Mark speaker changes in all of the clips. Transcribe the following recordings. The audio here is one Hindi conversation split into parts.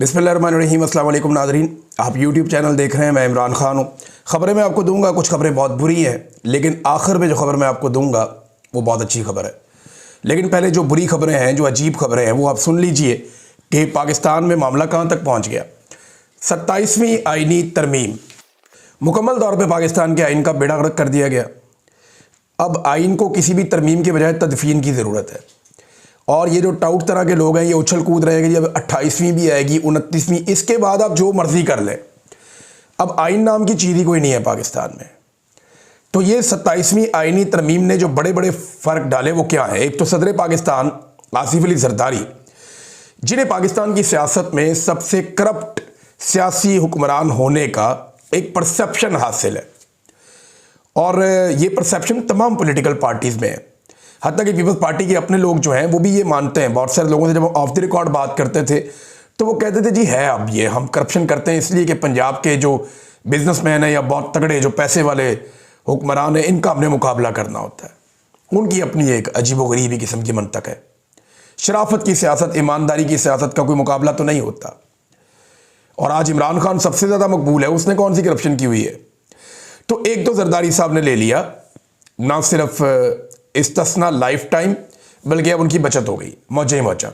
Speaker 1: बिस्मिल्लाहिर्रहमानिर्रहीम। अस्सलाम वालेकुम नाज़रीन, आप यूट्यूब चैनल देख रहे हैं। मैं इमरान खान हूँ। ख़बरें मैं आपको दूंगा, कुछ ख़बरें बहुत बुरी हैं, लेकिन आखिर में जो ख़बर मैं आपको दूंगा वो बहुत अच्छी खबर है। लेकिन पहले जो बुरी खबरें हैं, जो अजीब खबरें हैं, वो आप सुन लीजिए कि पाकिस्तान में मामला कहाँ तक पहुँच गया। 27वीं आइनी तरमीम, मुकम्मल तौर पर पाकिस्तान के आइन का बेड़ा गर्क कर दिया गया। अब आइन को किसी भी तरमीम के बजाय तदफीन की ज़रूरत है। और ये जो टाउट तरह के लोग हैं, ये उछल कूद रहे हैं कि जब 28वीं भी आएगी, 29वीं, इसके बाद आप जो मर्जी कर लें। अब आइन नाम की चीज़ ही कोई नहीं है पाकिस्तान में। तो ये 27वीं आइनी तरमीम ने जो बड़े बड़े फ़र्क डाले वो क्या है। एक तो सदर पाकिस्तान आसिफ अली जरदारी, जिन्हें पाकिस्तान की सियासत में सबसे करप्ट सियासी हुक्मरान होने का एक परसेप्शन हासिल है, और ये परसेप्शन तमाम पॉलिटिकल पार्टीज़ में है। हत्ता कि पीपल्स पार्टी के अपने लोग जो हैं वो भी ये मानते हैं। बहुत सारे लोगों से जब हम ऑफ द रिकॉर्ड बात करते थे तो वो कहते थे जी है, अब ये हम करप्शन करते हैं इसलिए कि पंजाब के जो बिजनेसमैन हैं या बहुत तगड़े जो पैसे वाले हुक्मरान हैं, इनका हमने मुकाबला करना होता है। उनकी अपनी एक अजीबोगरीबी किस्म की मंतक है। शराफत की सियासत, ईमानदारी की सियासत का कोई मुकाबला तो नहीं होता। और आज इमरान खान सबसे ज़्यादा मकबूल है, उसने कौन सी करप्शन की हुई है। तो एक तो जरदारी साहब ने ले लिया, ना सिर्फ इस्तिस्ना लाइफ टाइम, बल्कि अब उनकी बचत हो गई, मौजे मौजा।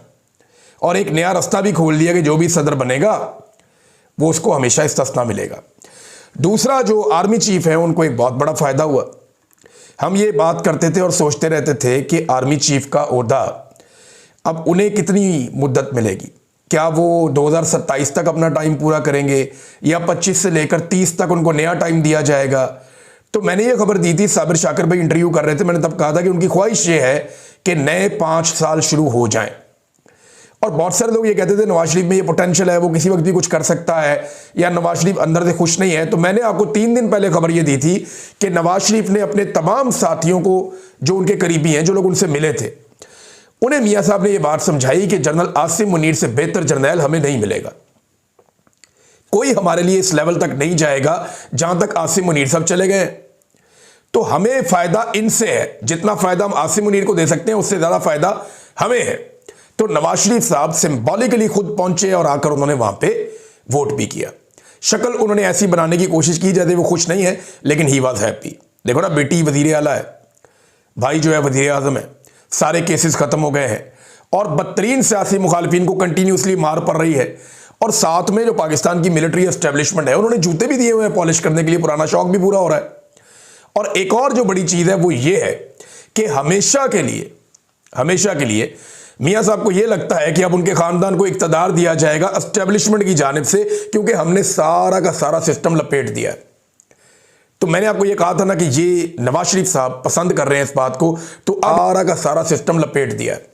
Speaker 1: और एक नया रास्ता भी खोल दिया कि जो भी सदर बनेगा वो उसको हमेशा इस्तिस्ना मिलेगा। दूसरा, जो आर्मी चीफ है, उनको एक बहुत बड़ा फ़ायदा हुआ। हम ये बात करते थे और सोचते रहते थे कि आर्मी चीफ का ओहदा अब उन्हें कितनी मुद्दत मिलेगी। क्या वो 2027 तक अपना टाइम पूरा करेंगे या 25 से लेकर 30 तक उनको नया टाइम दिया जाएगा। तो मैंने ये खबर दी थी, साबिर शाकिर भाई इंटरव्यू कर रहे थे, मैंने तब कहा था कि उनकी ख्वाहिश ये है कि नए 5 साल शुरू हो जाएं। और बहुत सारे लोग ये कहते थे नवाज शरीफ में ये पोटेंशियल है, वो किसी वक्त भी कुछ कर सकता है, या नवाज शरीफ अंदर से खुश नहीं है। तो मैंने आपको 3 दिन पहले खबर ये दी थी कि नवाज शरीफ ने अपने तमाम साथियों को, जो उनके करीबी हैं, जो लोग उनसे मिले थे, उन्हें मियाँ साहब ने ये बात समझाई कि जनरल आसिम मुनीर से बेहतर जर्नैल हमें नहीं मिलेगा। कोई हमारे लिए इस लेवल तक नहीं जाएगा जहां तक आसिम मुनीर साहब चले गए। तो हमें फायदा इनसे है, जितना फायदा हम आसिम मुनीर को दे सकते हैं उससे ज्यादा फायदा हमें है। तो नवाज शरीफ साहब सिंबॉलिकली खुद पहुंचे और आकर उन्होंने वहां पे वोट भी किया। शक्ल उन्होंने ऐसी बनाने की कोशिश की जैसे वो खुश नहीं है, लेकिन ही वॉज हैप्पी। देखो ना, बेटी वजीर आला है, भाई जो है वजीर आजम है, सारे केसेस खत्म हो गए हैं, और बदतरीन सियासी मुखालिफिन को कंटिन्यूसली मार पड़ रही है। और साथ में जो पाकिस्तान की मिलिट्री एस्टेब्लिशमेंट है, उन्होंने जूते भी दिए हुए हैं पॉलिश करने के लिए, पुराना शौक भी पूरा हो रहा है। और एक और जो बड़ी चीज है वो ये है कि हमेशा के लिए मियां साहब को ये लगता है कि अब उनके खानदान को इक्तदार दिया जाएगा एस्टेब्लिशमेंट की जानिब से, क्योंकि हमने सारा का सारा सिस्टम लपेट दिया है। तो मैंने आपको ये कहा था ना कि ये नवाज शरीफ साहब पसंद कर रहे हैं इस बात को, तो सारा का सारा सिस्टम लपेट दिया है।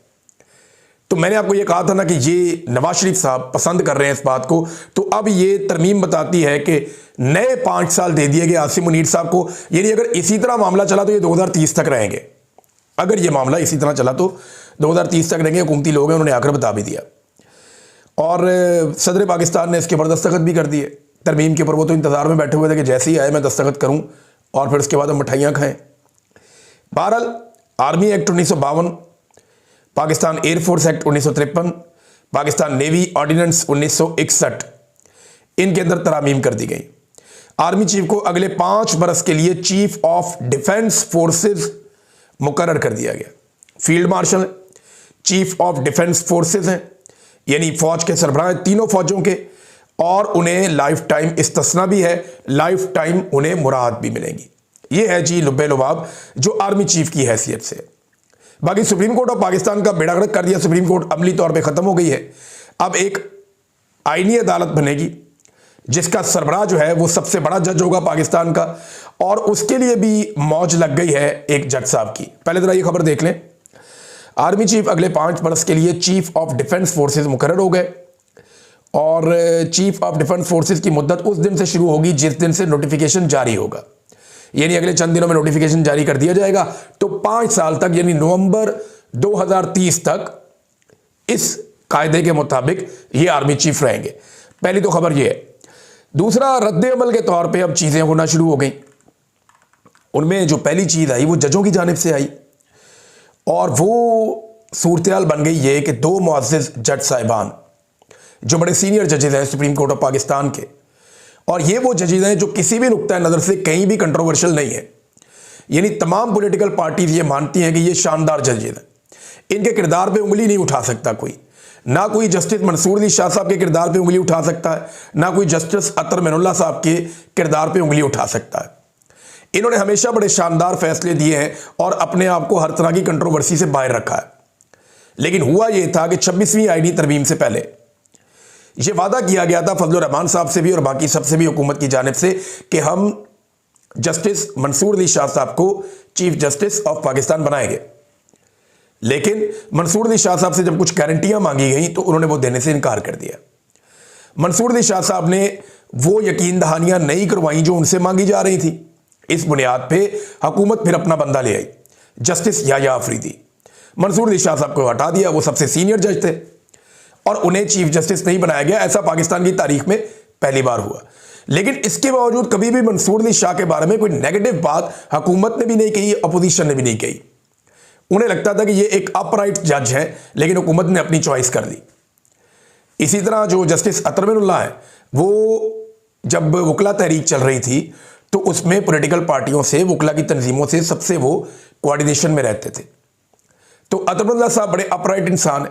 Speaker 1: तो मैंने आपको ये कहा था ना कि ये नवाज शरीफ साहब पसंद कर रहे हैं इस बात को, तो अब ये तरमीम बताती है कि नए 5 साल दे दिए गए आसिम मुनीर साहब को। यानी अगर इसी तरह मामला चला तो ये 2030 तक रहेंगे। अगर ये मामला इसी तरह चला तो 2030 तक रहेंगे। हुकूमती लोग हैं, उन्होंने आकर बता भी दिया। और सदर पाकिस्तान ने इसके ऊपर दस्तखत भी कर दिए तरमीम के ऊपर। वो तो इंतजार में बैठे हुए थे कि जैसे ही आए मैं दस्तखत करूं और फिर उसके बाद हम मिठाइयाँ खाएं। बहरहाल, army act 1952, Pakistan air force act 1953, Pakistan navy ordinance 1961, इनके अंदर तरामीम कर दी गई। आर्मी चीफ को अगले 5 बरस के लिए चीफ ऑफ डिफेंस फोर्सेस मुकर्रर कर दिया गया। Field marshal chief of defence forces हैं, यानी फौज के सरबराह तीनों फौजों के, और उन्हें लाइफ टाइम इस्तिस्ना भी है, लाइफ टाइम उन्हें मुराद भी मिलेंगी। ये है जी लुब्बे लुबाब जो आर्मी चीफ की हैसियत से। बाकी सुप्रीम कोर्ट ऑफ पाकिस्तान का बेड़ा गर्क कर दिया। सुप्रीम कोर्ट अमली तौर पे खत्म हो गई है। अब एक आईनी अदालत बनेगी जिसका सरबराह जो है वो सबसे बड़ा जज होगा पाकिस्तान का, और उसके लिए भी मौज लग गई है एक जज साहब की। पहले जरा ये खबर देख लें। आर्मी चीफ अगले 5 बरस के लिए चीफ ऑफ डिफेंस फोर्सेज मुकर्रर हो गए, और चीफ ऑफ डिफेंस फोर्सेज की मुद्दत उस दिन से शुरू होगी जिस दिन से नोटिफिकेशन जारी होगा। यानी अगले चंद दिनों में नोटिफिकेशन जारी कर दिया जाएगा। तो 5 साल तक, यानी नवंबर 2030 तक इस कायदे के मुताबिक ये आर्मी चीफ रहेंगे। पहली तो खबर ये है। दूसरा, रद्द अमल के तौर पे अब चीजें होना शुरू हो गई। उनमें जो पहली चीज आई वो जजों की जानिब से आई, और वो सूरत हाल बन गई ये कि 2 मुअज़्ज़िज़ जज साहिबान जो बड़े सीनियर जजेज हैं सुप्रीम कोर्ट ऑफ पाकिस्तान के, और ये वो जजेज हैं जो किसी भी नुक्ता नज़र से कहीं भी कंट्रोवर्शियल नहीं है। यानी तमाम पॉलिटिकल पार्टीज ये मानती हैं कि ये शानदार जजेज हैं, इनके किरदार पे उंगली नहीं उठा सकता कोई। ना कोई जस्टिस मंसूर अली शाह साहब के किरदार पे उंगली उठा सकता है, ना कोई जस्टिस अतर मिनुल्लाह साहब के किरदार पे उंगली उठा सकता है। इन्होंने हमेशा बड़े शानदार फैसले दिए हैं और अपने आप को हर तरह की कंट्रोवर्सी से बाहर रखा है। लेकिन हुआ यह था कि 26वीं आईनी तरमीम से पहले यह वादा किया गया था फजलुर रहमान साहब से भी और बाकी सबसे भी हुकूमत की जानिब से कि हम जस्टिस मंसूर अली शाह साहब को चीफ जस्टिस ऑफ पाकिस्तान बनाएंगे। लेकिन मंसूर अली शाह साहब से जब कुछ गारंटियां मांगी गई तो उन्होंने वो देने से इनकार कर दिया। मंसूर अली शाह साहब ने वो यकीन दहानियां नहीं करवाई जो उनसे मांगी जा रही थी। इस बुनियाद पे हुकूमत फिर अपना बंदा ले आई, जस्टिस याह्या अफरीदी। मंसूर अली शाह साहब को हटा दिया, वो सबसे सीनियर जज थे और उन्हें चीफ जस्टिस नहीं बनाया गया। ऐसा पाकिस्तान की तारीख में पहली बार हुआ। लेकिन इसके बावजूद कभी भी मंसूर अली शाह के बारे में कोई नेगेटिव बात हुकूमत ने भी नहीं कही, अपोजिशन ने भी नहीं कही। उन्हें लगता था कि ये एक अपराइट जज है, लेकिन हुकूमत ने अपनी चॉइस कर दी। इसी तरह जो जस्टिस अतर मिनुल्लाह है, वो जब वकला तहरीक चल रही थी तो उसमें पॉलिटिकल पार्टियों से, वकला की तंजीमों से सबसे वो कोऑर्डिनेशन में रहते थे। तो अतर मिनुल्लाह साहब बड़े अपराइट इंसान है।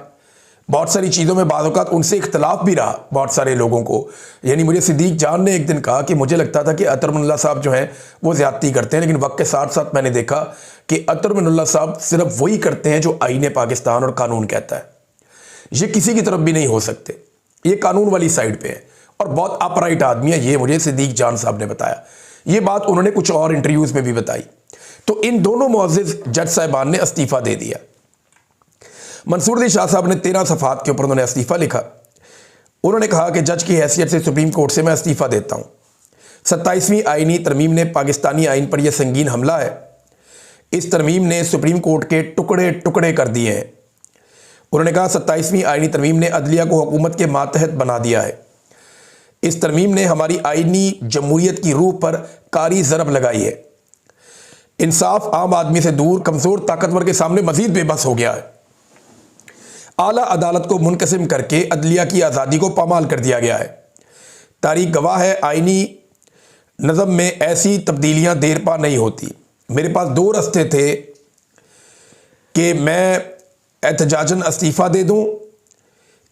Speaker 1: बहुत सारी चीज़ों में बाद औक़ात उनसे इख्तलाफ भी रहा बहुत सारे लोगों को। यानी मुझे सिद्दीक जान ने एक दिन कहा कि मुझे लगता था कि अतर मिनुल्लाह साहब जो हैं वो ज़्यादती करते हैं, लेकिन वक्त के साथ साथ मैंने देखा कि अतर मिनुल्लाह साहब सिर्फ वही करते हैं जो आईन पाकिस्तान और कानून कहता है। ये किसी की तरफ भी नहीं हो सकते, ये कानून वाली साइड पे है और बहुत अपराइट आदमी है। ये मुझे सिद्दीक जान साहब ने बताया। ये बात उन्होंने कुछ और इंटरव्यूज़ में भी बताई। तो इन दोनों मुअज़्ज़िज़ जज साहिबान ने इस्तीफ़ा दे दिया। मंसूर अली शाह साहब ने 13 सफ़ात के ऊपर उन्होंने इस्तीफ़ा लिखा। उन्होंने कहा कि जज की हैसियत से सुप्रीम कोर्ट से मैं इस्तीफ़ा देता हूँ। 27वीं आईनी तरमीम ने पाकिस्तानी आइन पर यह संगीन हमला है। इस तरमीम ने सुप्रीम कोर्ट के टुकड़े टुकड़े कर दिए हैं। उन्होंने कहा 27वीं आईनी तरमीम ने अदलिया को हुकूमत के मातहत बना दिया है। इस तरमीम ने हमारी आईनी जमहूरियत की रूह पर कारी ज़रब लगाई है। इंसाफ आम आदमी से दूर कमज़ोर ताकतवर के सामने मज़ीद बेबस हो गया है। आला अदालत को मुनक़सिम करके अदलिया की आज़ादी को पामाल कर दिया गया है। तारीख गवाह है, आईनी नज़म में ऐसी तब्दीलियाँ देर पा नहीं होती। मेरे पास दो रास्ते थे कि मैं एहतजाजन इस्तीफ़ा दे दूँ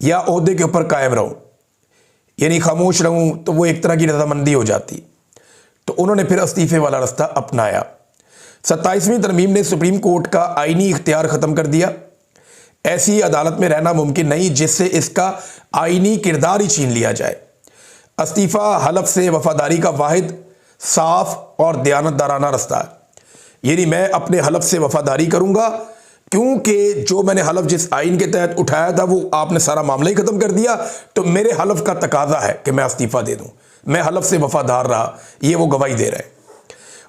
Speaker 1: या ओहदे के ऊपर कायम रहूँ, यानी खामोश रहूँ, तो वो एक तरह की रजामंदी हो जाती। तो उन्होंने फिर इस्तीफ़े वाला रास्ता अपनाया। 27वीं तरमीम ने सुप्रीम कोर्ट का आईनी इख्तियार ख़त्म कर दिया। ऐसी अदालत में रहना मुमकिन नहीं जिससे इसका आईनी किरदार ही छीन लिया जाए। इस्तीफ़ा हलफ से वफादारी का वाहिद साफ और दयानतदाराना रास्ता है। यानी मैं अपने हलफ से वफादारी करूँगा, क्योंकि जो मैंने हलफ जिस आइन के तहत उठाया था वो आपने सारा मामला ही ख़त्म कर दिया, तो मेरे हलफ का तकाजा है कि मैं इस्तीफ़ा दे दूँ। मैं हलफ से वफादार रहा, ये वो गवाही दे रहे हैं।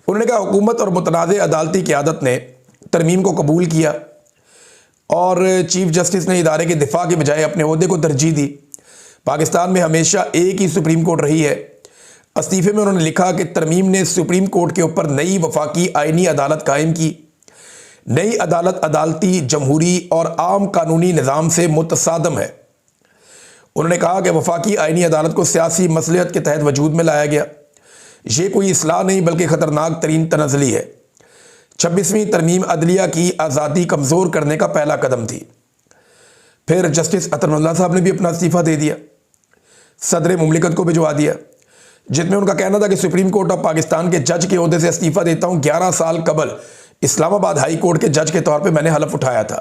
Speaker 1: उन्होंने कहा हुकूमत और मुतनाज़ अदालती क़यादत ने तरमीम को कबूल किया और चीफ जस्टिस ने इदारे के दिफा के बजाय अपने ओहदे को तरजीह दी। पाकिस्तान में हमेशा एक ही सुप्रीम कोर्ट रही है। इस्तीफ़े में उन्होंने लिखा कि तरमीम ने सुप्रीम कोर्ट के ऊपर नई वफाकी आइनी अदालत कायम की। नई अदालत अदालती, जमहूरी और आम कानूनी निज़ाम से मुतसादम है। उन्होंने कहा कि वफाकी आइनी अदालत को सियासी मसलहत के तहत वजूद में लाया गया। ये कोई इस्लाह नहीं बल्कि ख़तरनाक तरीन तनज़ली है। 26वीं तरमीम अदलिया की आज़ादी कमज़ोर करने का पहला कदम थी। फिर जस्टिस अतर मिनुल्लाह साहब ने भी अपना इस्तीफ़ा दे दिया, सदर मुमलिकत को भिजवा दिया, जिसमें उनका कहना था कि सुप्रीम कोर्ट ऑफ पाकिस्तान के जज के ओहदे से इस्तीफ़ा देता हूँ। 11 साल कबल इस्लामाबाद हाई कोर्ट के जज के तौर पे मैंने हलफ उठाया था।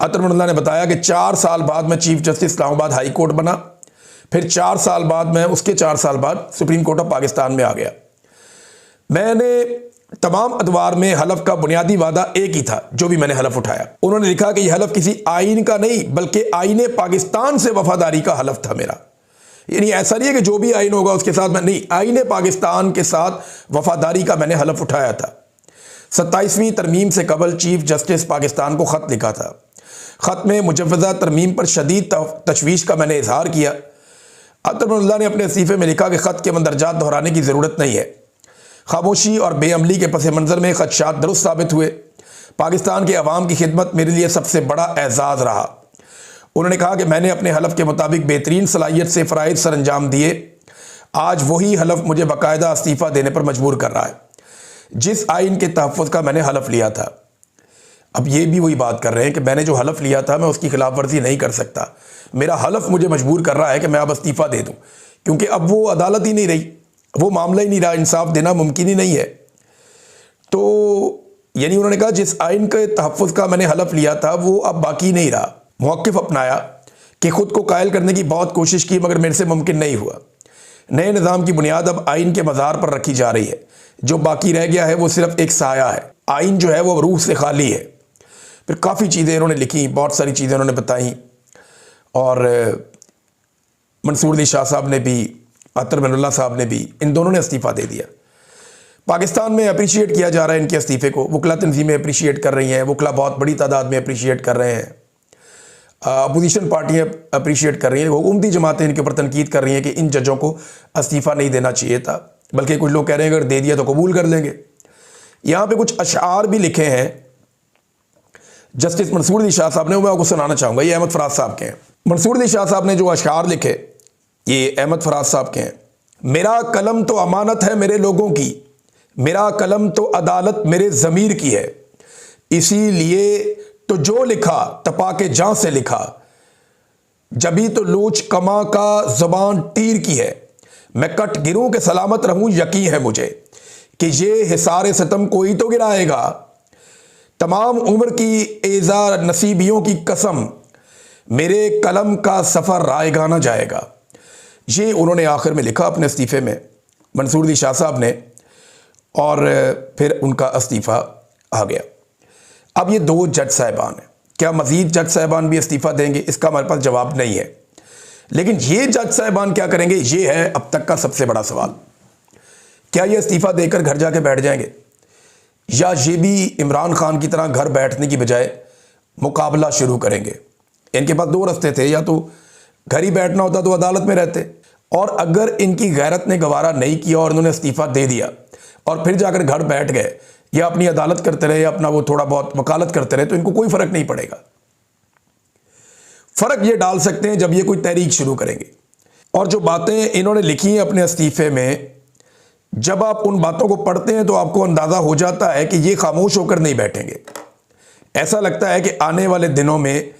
Speaker 1: अतर मिनुल्लाह ने बताया कि 4 साल बाद मैं chief justice Islamabad high court बना, फिर 4 साल बाद मैं उसके 4 साल बाद सुप्रीम कोर्ट ऑफ पाकिस्तान में आ गया। मैंने तमाम अदवार में हलफ का बुनियादी वादा एक ही था जो भी मैंने हलफ उठाया। उन्होंने लिखा कि यह हलफ किसी आइन का नहीं बल्कि आईने पाकिस्तान से वफादारी का हलफ था मेरा। यानी ऐसा नहीं है कि जो भी आइन होगा उसके साथ मैं नहीं, आईने पाकिस्तान के साथ वफादारी का मैंने हलफ उठाया था। 27वीं तरमीम से कबल चीफ जस्टिस पाकिस्तान को ख़त लिखा था। ख़त में मुजव्वज़ा तरमीम पर शदीद तशवीश का मैंने इजहार किया। अतर मिनुल्लाह ने अपने इस्तीफ़े में लिखा कि ख़त के मंदरजात दोहराने की ज़रूरत नहीं है। खामोशी और बेअमली के पस मंज़र में ख़दशात दुरुस्त साबित हुए। पाकिस्तान के अवाम की खिदमत मेरे लिए सबसे बड़ा एजाज़ रहा। उन्होंने कहा कि मैंने अपने हलफ के मुताबिक बेहतरीन सलाहियत से फ़राइज़ सर अंजाम दिए, आज वही हलफ मुझे बाकायदा इस्तीफ़ा देने पर मजबूर कर रहा है जिस आइन के तहफ़्फ़ुज़ का मैंने हलफ लिया था। अब ये भी वही बात कर रहे हैं कि मैंने जो हलफ लिया था मैं उसकी खिलाफ वर्जी नहीं कर सकता, मेरा हलफ मुझे मजबूर कर रहा है कि मैं अब इस्तीफ़ा दे दूँ, क्योंकि अब वो अदालत ही नहीं रही, वो मामला ही नहीं रहा, इंसाफ देना मुमकिन ही नहीं है। तो यानी उन्होंने कहा जिस आइन के तहफ़्फ़ुज़ का मैंने हलफ लिया था वो अब बाकी नहीं रहा। मौक़िफ़ अपनाया कि ख़ुद को कायल करने की बहुत कोशिश की मगर मेरे से मुमकिन नहीं हुआ। नए निज़ाम की बुनियाद अब आइन के मज़ार पर रखी जा रही है, जो बाकी रह गया है वो सिर्फ एक साया है, आइन जो है वो रूह से खाली है। फिर काफ़ी चीज़ें इन्होंने लिखी, बहुत सारी चीज़ें उन्होंने बताई, और मंसूर अली शाह साहब ने भी, अतर मिनुल्लाह साहब ने भी, इन दोनों ने इस्तीफ़ा दे दिया। पाकिस्तान में अप्रिशिएट किया जा रहा है इनके इस्तीफ़े को, वकला तंजीमें अप्रिशिएट कर रही हैं, वकला बहुत बड़ी तादाद में अप्रिशिएट कर रहे हैं, अपोजिशन पार्टियाँ अप्रिशिएट कर रही हैं, हुकूमती जमातें इनके ऊपर तनकीद कर रही हैं कि इन जजों को इस्तीफ़ा नहीं देना चाहिए था, बल्कि कुछ लोग कह रहे हैं अगर दे दिया तो कबूल कर लेंगे। यहाँ पे कुछ अशआर भी लिखे हैं जस्टिस मंसूर अली शाह साहब ने, वो मैं आपको सुनाना चाहूँगा। ये अहमद फराज साहब के हैं। मंसूर अली शाह साहब ने जो अशआर लिखे ये अहमद फराज साहब के हैं। मेरा कलम तो अमानत है मेरे लोगों की, मेरा कलम तो अदालत मेरे ज़मीर की है, इसीलिए तो जो लिखा तपा के जान से लिखा, जभी तो लोच कमा का ज़बान तीर की है, मैं कट गिरूं के सलामत रहूं यकीन है मुझे कि ये हिसारे सितम कोई तो गिराएगा, तमाम उम्र की एज़ा नसीबियों की कसम, मेरे कलम का सफ़र रायगाना जाएगा। ये उन्होंने आखिर में लिखा अपने इस्तीफ़े में, मंसूर अली शाह साहब ने, और फिर उनका इस्तीफ़ा आ गया। अब ये दो जज साहिबान हैं, क्या मज़ीद जज साहिबान भी इस्तीफ़ा देंगे? इसका हमारे पास जवाब नहीं है, लेकिन ये जज साहिबान क्या करेंगे ये है अब तक का सबसे बड़ा सवाल। क्या ये इस्तीफ़ा देकर घर जाके बैठ जाएंगे, या ये भी इमरान खान की तरह घर बैठने की बजाय मुकाबला शुरू करेंगे? इनके पास दो रास्ते थे, या तो घर ही बैठना होता तो अदालत में रहते, और अगर इनकी गैरत ने गवारा नहीं किया और उन्होंने इस्तीफ़ा दे दिया और फिर जाकर घर बैठ गए, या अपनी अदालत करते रहे, या अपना वो थोड़ा बहुत वकालत करते रहे, तो इनको कोई फ़र्क नहीं पड़ेगा। फ़र्क ये डाल सकते हैं जब ये कोई तहरीक शुरू करेंगे। और जो बातें इन्होंने लिखी हैं अपने इस्तीफ़े में, जब आप उन बातों को पढ़ते हैं तो आपको अंदाज़ा हो जाता है कि ये खामोश होकर नहीं बैठेंगे। ऐसा लगता है कि आने वाले दिनों में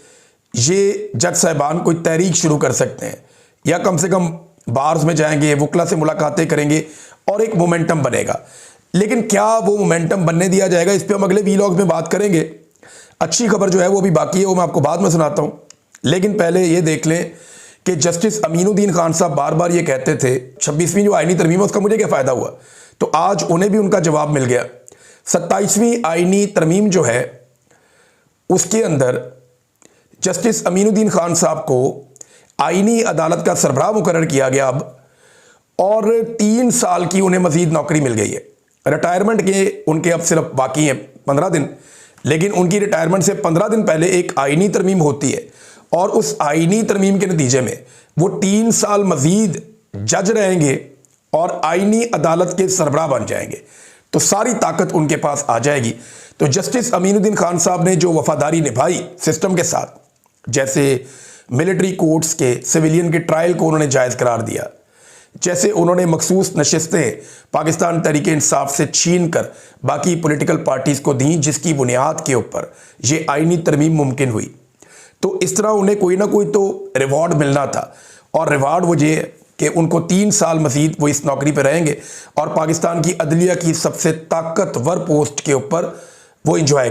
Speaker 1: ये जज साहिबान कोई तहरीक शुरू कर सकते हैं, या कम से कम बार्स में जाएंगे, वकला से मुलाकातें करेंगे और एक मोमेंटम बनेगा। लेकिन क्या वो मोमेंटम बनने दिया जाएगा, इस पर हम अगले वीलॉग में बात करेंगे। अच्छी खबर जो है वो भी बाकी है, वो मैं आपको बाद में सुनाता हूँ। लेकिन पहले ये देख लें कि जस्टिस अमीनुद्दीन खान साहब बार बार ये कहते थे 26वीं जो आईनी तरमीम है उसका मुझे क्या फ़ायदा हुआ, तो आज उन्हें भी उनका जवाब मिल गया। 27वीं आईनी तरमीम जो है उसके अंदर जस्टिस अमीनुद्दीन खान साहब को आईनी अदालत का सरबराह मुकर्रर किया गया अब, और 3 साल की उन्हें मज़ीद नौकरी मिल गई है। रिटायरमेंट के उनके अब सिर्फ बाकी हैं 15 दिन, लेकिन उनकी रिटायरमेंट से 15 दिन पहले एक आईनी तरमीम होती है, और उस आईनी तरमीम के नतीजे में वो 3 साल मज़ीद जज रहेंगे और आईनी अदालत के सरबराह बन जाएंगे, तो सारी ताकत उनके पास आ जाएगी। तो जस्टिस अमीनुद्दीन खान साहब ने जो वफादारी निभाई सिस्टम के साथ, जैसे मिलिट्री कोर्ट्स के सिविलियन के ट्रायल को उन्होंने जायज़ करार दिया, जैसे उन्होंने मखसूस नशिस्तें पाकिस्तान तहरीक इंसाफ से छीन कर बाकी पॉलिटिकल पार्टीज़ को दी, जिसकी बुनियाद के ऊपर ये आईनी तरमीम मुमकिन हुई, तो इस तरह उन्हें कोई ना कोई तो रिवॉर्ड मिलना था। और रिवॉर्ड वो ये कि उनको 3 साल मज़ीद वो इस नौकरी पर रहेंगे और पाकिस्तान की अदलिया की सबसे ताकतवर पोस्ट के ऊपर वो इंजॉय